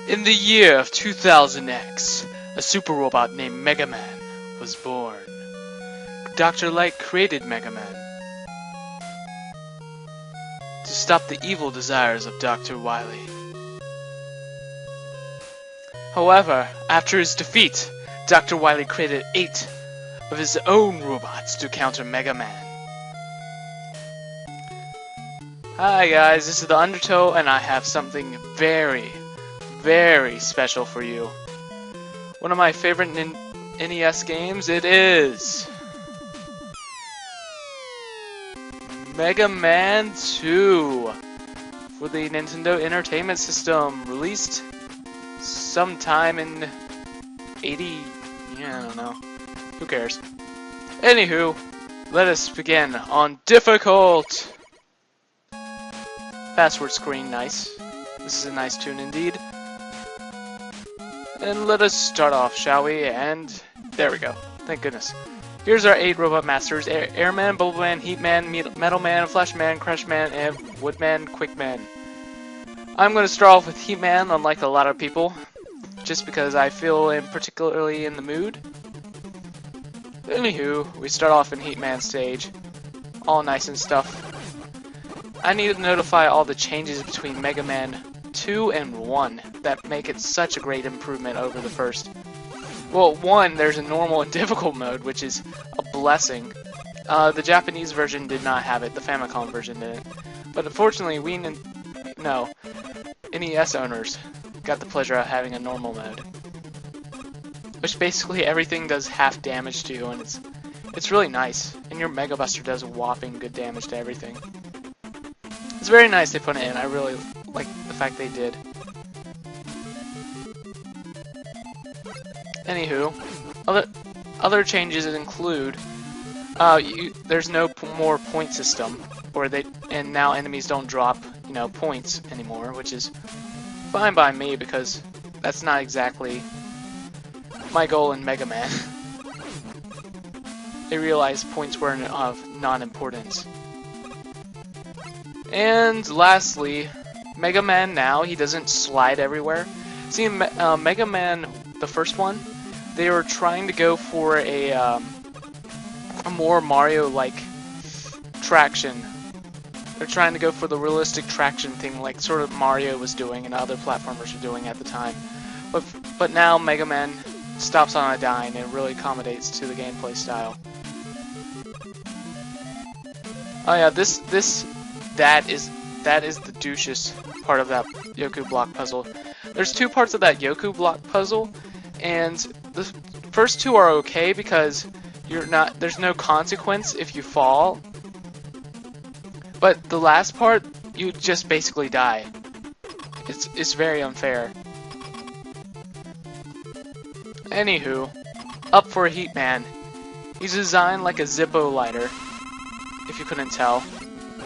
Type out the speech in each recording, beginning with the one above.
In the year of 2000X, a super robot named Mega Man was born. Dr. Light created Mega Man to stop the evil desires of Dr. Wily. However, after his defeat, Dr. Wily created 8 of his own robots to counter Mega Man. Hi guys, this is the Undertow, and I have something very, very special for you. One of my favorite NES games, it is Mega Man 2 for the Nintendo Entertainment System, released sometime in 80, yeah, I don't know, who cares. Anywho, let us begin on difficult. Password screen, nice. This is a nice tune indeed. And let us start off, shall we? And there we go. Thank goodness. Here's our 8 robot masters: Airman, Bubbleman, Heatman, Metalman, Flashman, Crashman, and Woodman, Quickman. I'm going to start off with Heatman, unlike a lot of people, just because I feel particularly in the mood. Anywho, we start off in Heatman Stage. All nice and stuff. I need to notify all the changes between Mega Man 2 and 1 that make it such a great improvement over the first. Well, 1, there's a normal and difficult mode, which is a blessing. The Japanese version did not have it, the Famicom version didn't. But unfortunately, NES owners got the pleasure of having a normal mode, which basically everything does half damage to you, and it's really nice. And your Mega Buster does a whopping good damage to everything. It's very nice they put it in. I really like the fact they did. Anywho, other changes include there's no more point system, and now enemies don't drop points anymore, which is fine by me because that's not exactly my goal in Mega Man. I realized points were of non-importance. And lastly, Mega Man now, he doesn't slide everywhere. See, Mega Man, the first one, they were trying to go for a more Mario-like traction. They're trying to go for the realistic traction thing, like sort of Mario was doing and other platformers were doing at the time. But now Mega Man stops on a dime and really accommodates to the gameplay style. Oh yeah, that is the douchiest part of that Yoku block puzzle. There's 2 parts of that Yoku block puzzle, and the first 2 are okay because there's no consequence if you fall. But the last part, you just basically die. It's very unfair. Anywho, up for Heatman. He's designed like a Zippo lighter, if you couldn't tell.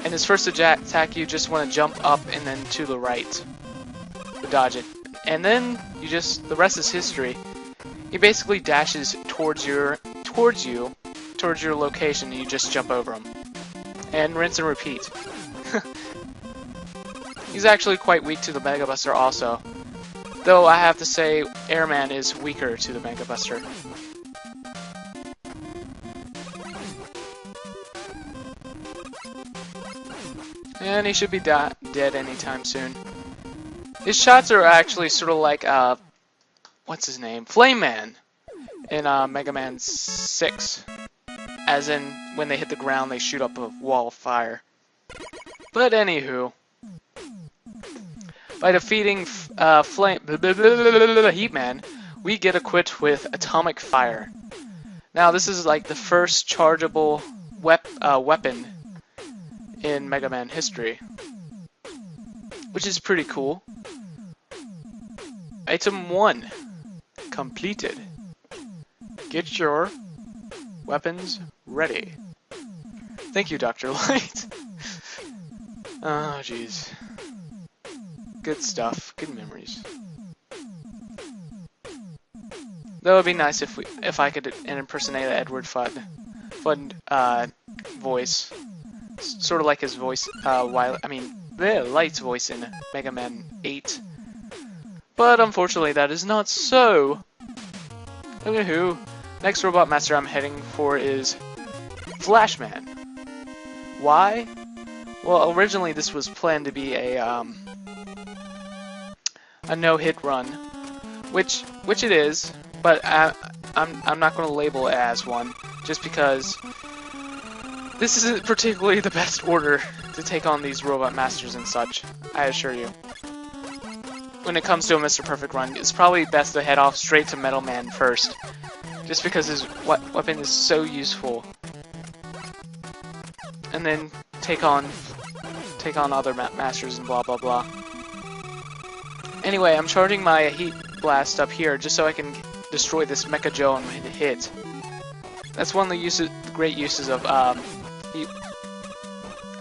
And his first attack, you just want to jump up and then to the right to dodge it. And then the rest is history. He basically dashes towards your location, and you just jump over him. And rinse and repeat. He's actually quite weak to the Mega Buster also. Though I have to say, Airman is weaker to the Mega Buster. And he should be dead anytime soon. His shots are actually sort of like, what's his name? Flame Man in Mega Man 6. As in, when they hit the ground, they shoot up a wall of fire. But anywho, by defeating Heatman, we get equipped with Atomic Fire. Now, this is like the first chargeable weapon in Mega Man history, which is pretty cool. Item 1 completed. Get your weapons ready. Thank you, Dr. Light. Oh, jeez. Good stuff. Good memories. That would be nice if I could impersonate Edward Fudd voice, sort of like his voice. Light's voice in Mega Man 8. But unfortunately that is not so. Anywho, next robot master I'm heading for is Flashman. Why? Well, originally this was planned to be a no-hit run, which it is, but I'm not going to label it as one, just because this isn't particularly the best order to take on these robot masters and such, I assure you. When it comes to a Mr. Perfect run, it's probably best to head off straight to Metal Man first, just because his weapon is so useful. And then take on other masters and blah blah blah. Anyway, I'm charging my Heat Blast up here just so I can destroy this Mecha Joe and hit. That's one of the great uses of a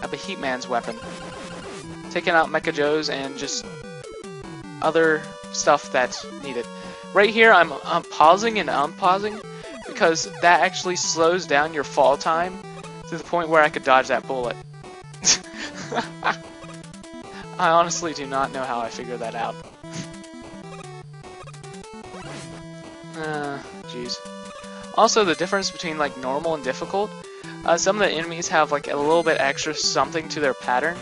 Heatman's weapon. Taking out Mecha Joes and just other stuff that's needed. Right here, I'm pausing and unpausing because that actually slows down your fall time to the point where I could dodge that bullet. I honestly do not know how I figured that out. Jeez. Also, the difference between like normal and difficult, some of the enemies have like a little bit extra something to their pattern.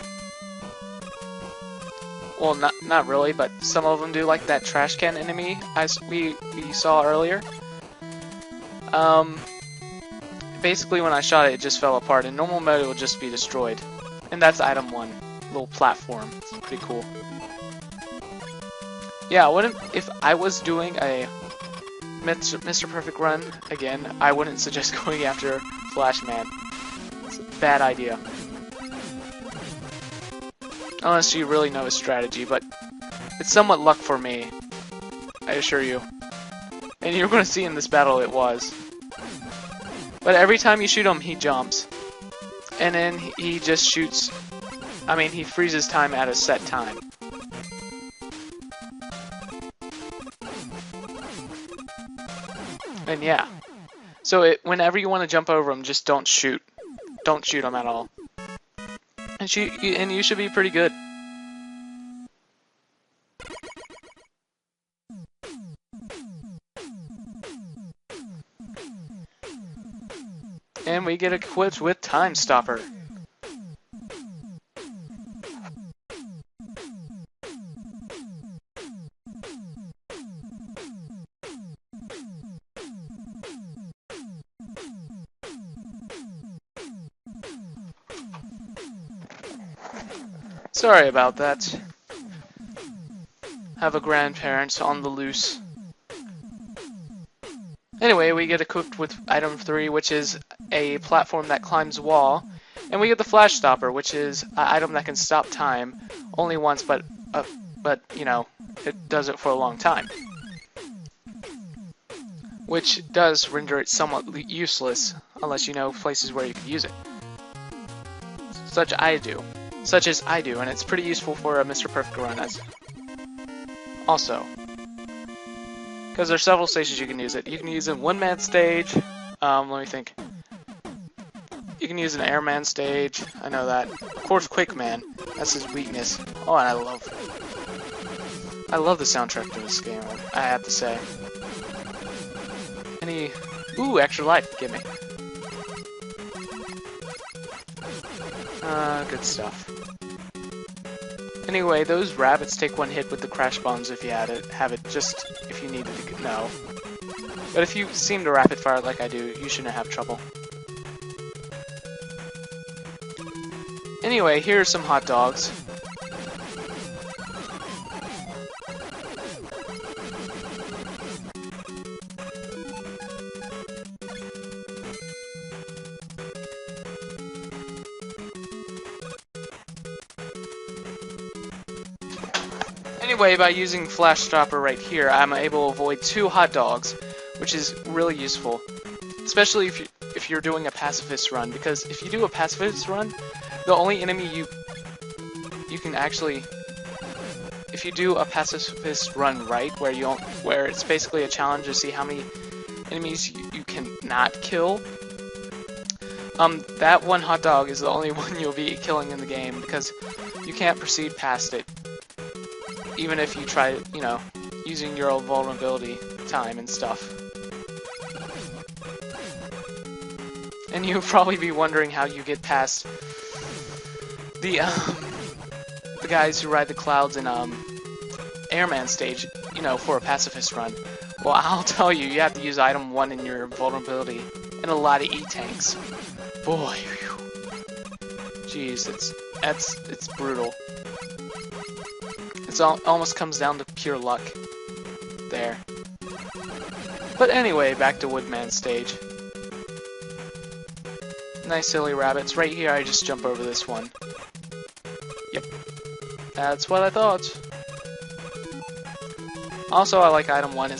Well, not really, but some of them do, like that trash can enemy as we saw earlier. Basically when I shot it, it just fell apart. In normal mode, it will just be destroyed. And that's item 1, little platform. It's pretty cool. Yeah, if I was doing a Mr. Perfect run again, I wouldn't suggest going after Flashman. It's a bad idea. Unless you really know his strategy, but it's somewhat luck for me, I assure you. And you're going to see in this battle it was. But every time you shoot him, he jumps. And then he just shoots... I mean, he freezes time at a set time. And yeah. So whenever you want to jump over him, just don't shoot. Don't shoot him at all. And you should be pretty good. And we get equipped with Time Stopper. Sorry about that. Have a grandparent on the loose. Anyway, we get equipped with item 3, which is a platform that climbs a wall, and we get the Flash Stopper, which is an item that can stop time only once, but you know, it does it for a long time, which does render it somewhat useless unless you know places where you can use it. Such as I do, and it's pretty useful for a Mr. Perfect run as also. Because there's several stages you can use it. You can use it in one-man stage. Let me think. You can use an Airman Stage. I know that. Of course, Quick Man. That's his weakness. Oh, and I love the soundtrack to this game, I have to say. Ooh, extra life. Give me. Good stuff. Anyway, those rabbits take one hit with the crash bombs if you have it just if you needed to know. But if you seem to rapid fire like I do, you shouldn't have trouble. Anyway, here are some hot dogs. Anyway, by using Flash Stopper right here, I'm able to avoid 2 hot dogs, which is really useful, especially if you're doing a pacifist run. Because if you do a pacifist run, the only enemy you can actually, if you do a pacifist run right, where it's basically a challenge to see how many enemies you can not kill, that one hot dog is the only one you'll be killing in the game because you can't proceed past it. Even if you try, you know, using your vulnerability time and stuff. And you'll probably be wondering how you get past the guys who ride the clouds in Airman Stage, you know, for a pacifist run. Well, I'll tell you, you have to use item 1 in your vulnerability and a lot of E-tanks. Boy, whew. Jeez, it's brutal. It almost comes down to pure luck. There. But anyway, back to Woodman Stage. Nice silly rabbits. Right here, I just jump over this one. Yep. That's what I thought. Also, I like item 1.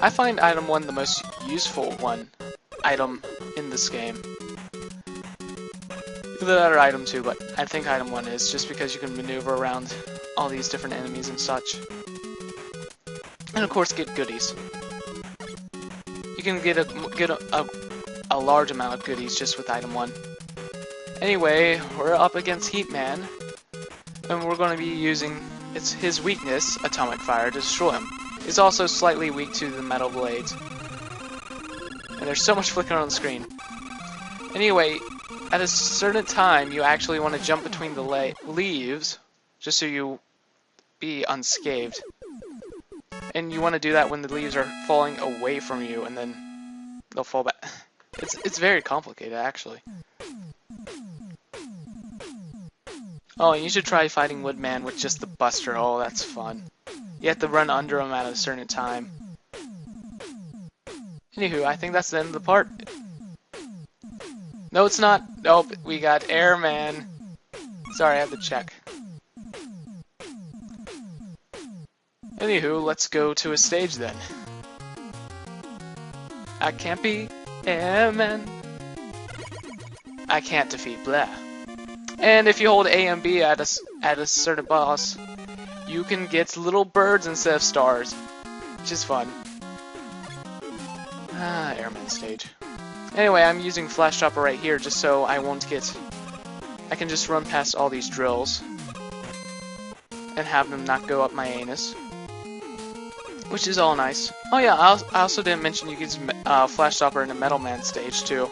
I find item 1 the most useful item in this game. The other item too, but I think item 1 is just because you can maneuver around all these different enemies and such. And of course get goodies. You can get a large amount of goodies just with item 1. Anyway, we're up against Heat Man, and we're going to be using his weakness, Atomic Fire, to destroy him. He's also slightly weak to the metal blades. And there's so much flickering on the screen. Anyway, at a certain time, you actually want to jump between the leaves, just so you be unscathed. And you want to do that when the leaves are falling away from you, and then they'll fall back. It's very complicated, actually. Oh, and you should try fighting Woodman with just the Buster. Oh, that's fun. You have to run under him at a certain time. Anywho, I think that's the end of the part. No, it's not. Nope, we got Airman. Sorry, I had to check. Anywho, let's go to a stage then. I can't be Airman. I can't defeat blah. And if you hold A and B at a certain boss, you can get little birds instead of stars, which is fun. Airman Stage. Anyway, I'm using Flash Dropper right here just so I can just run past all these drills and have them not go up my anus, which is all nice. Oh yeah, I also didn't mention you can use Flash Dropper in the Metal Man Stage too.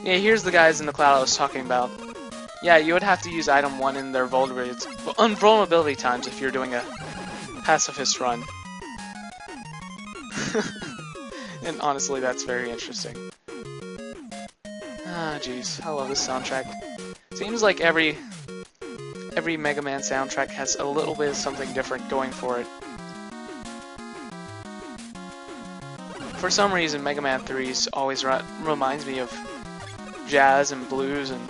Yeah, here's the guys in the cloud I was talking about. Yeah, you would have to use item 1 in their vulnerability times if you're doing a pacifist run. And honestly, that's very interesting. Ah, jeez, I love this soundtrack. Seems like every Mega Man soundtrack has a little bit of something different going for it. For some reason, Mega Man 3 always reminds me of jazz and blues, and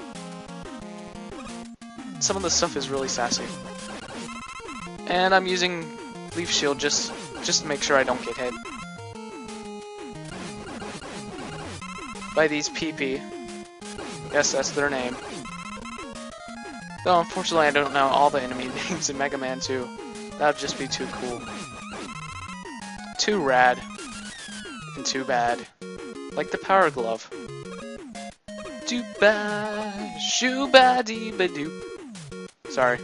some of the stuff is really sassy. And I'm using Leaf Shield just to make sure I don't get hit by these PP. Yes, that's their name. Though unfortunately I don't know all the enemy names in Mega Man 2. That would just be too cool. Too rad. And too bad. Like the Power Glove. Doo-ba, shoo-ba-dee-ba-doo. Sorry.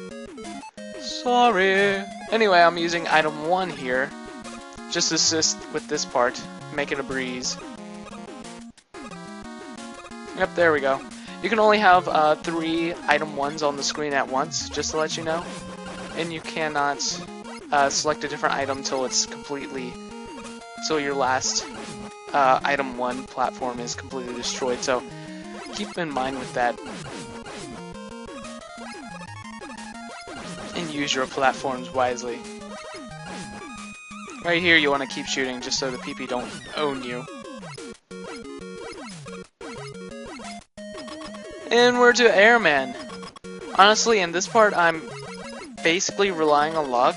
Sorry. Anyway, I'm using item 1 here. Just to assist with this part. Make it a breeze. Yep, there we go. You can only have 3 item 1s on the screen at once, just to let you know. And you cannot select a different item till it's completely... till your last item 1 platform is completely destroyed, so keep in mind with that. And use your platforms wisely. Right here you want to keep shooting just so the PP don't own you. And we're to Airman. Honestly, in this part, I'm basically relying on luck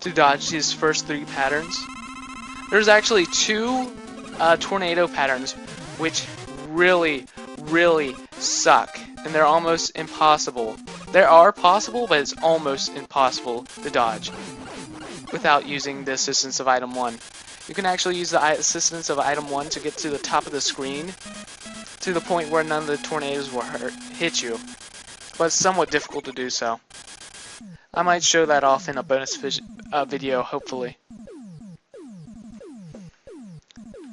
to dodge these first 3 patterns. There's actually 2 tornado patterns, which really, really suck, and they're almost impossible. They are possible, but it's almost impossible to dodge without using the assistance of item 1. You can actually use the assistance of item 1 to get to the top of the screen, to the point where none of the tornadoes will hit you, but it's somewhat difficult to do so. I might show that off in a bonus video, hopefully.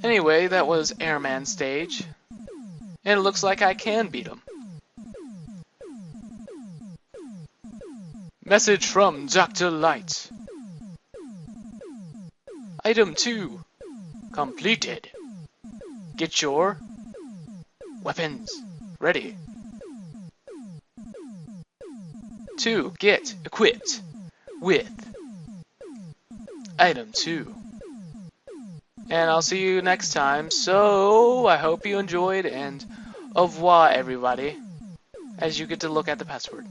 Anyway, that was Airman Stage. And it looks like I can beat him. Message from Dr. Light. Item 2. Completed. Get your weapons ready. 2. Get equipped with Item 2. And I'll see you next time. So, I hope you enjoyed, and au revoir, everybody, as you get to look at the password.